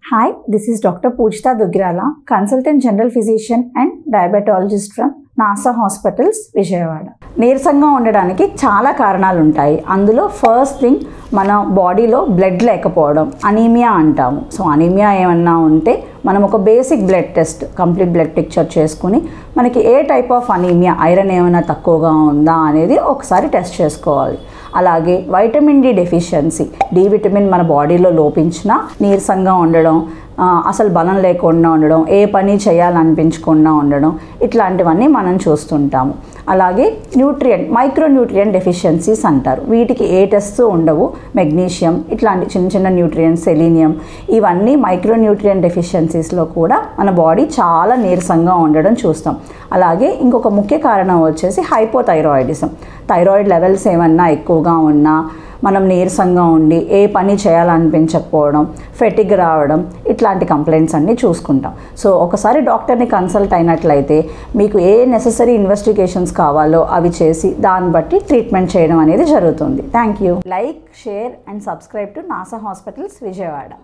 Hi, this is Dr. Poojita Duggirala, Consultant General Physician and Diabetologist from NASA Hospitals, Vijayawada. నీరసంగా ఉండడానికి చాలా కారణాలు ఉంటాయి. అందులో ఫస్ట్ థింగ్ మన బాడీలో బ్లడ్ లేకపోవడం, అనీమియా అంటాము. సో అనీమియా ఏమన్నా ఉంటే మనం ఒక basic blood test, complete blood picture చేసుకుని మనకి ఏ టైప్ ఆఫ్ అనీమియా, ఐరన్ ఏమైనా తక్కువగా ఉందా అనేది ఒకసారి టెస్ట్ చేసుకోవాలి. అలాగే vitamin D deficiency, D vitamin మన బాడీలో లోపించినా నీరసంగా ఉండడం, అసలు బలం లేకుండా ఉండడం, ఏ పని చేయాలనిపించకుండా ఉండడం, ఇట్లాంటివన్నీ మనం చూస్తుంటాము. అలాగే మైక్రోన్యూట్రియంట్ డెఫిషియన్సీస్ అంటారు. వీటికి ఏ టెస్ట్ ఉండవు. మెగ్నీషియం, ఇట్లాంటి చిన్న చిన్న న్యూట్రియంట్స్, సెలీనియం, ఇవన్నీ మైక్రోన్యూట్రియంట్ డెఫిషియన్సీస్లో కూడా మన బాడీ చాలా నీరసంగా ఉండడం చూస్తాం. అలాగే ఇంకొక ముఖ్య కారణం వచ్చేసి హైపోథైరాయిడిజం. థైరాయిడ్ లెవెల్స్ ఏమన్నా ఎక్కువగా ఉన్నా మనం నీరసంగా ఉండి ఏ పని చేయాలనిపించకపోవడం, ఫెటిగ్ రావడం, ఇట్లాంటి కంప్లైంట్స్ అన్నీ చూసుకుంటాం. సో ఒకసారి డాక్టర్ని కన్సల్ట్ అయినట్లయితే మీకు ఏ నెసెసరీ ఇన్వెస్టిగేషన్స్ కావాలో అవి చేసి దాన్ని బట్టి ట్రీట్మెంట్ చేయడం అనేది జరుగుతుంది. Thank you. Like, share and subscribe to NASA Hospitals, Vijayawada.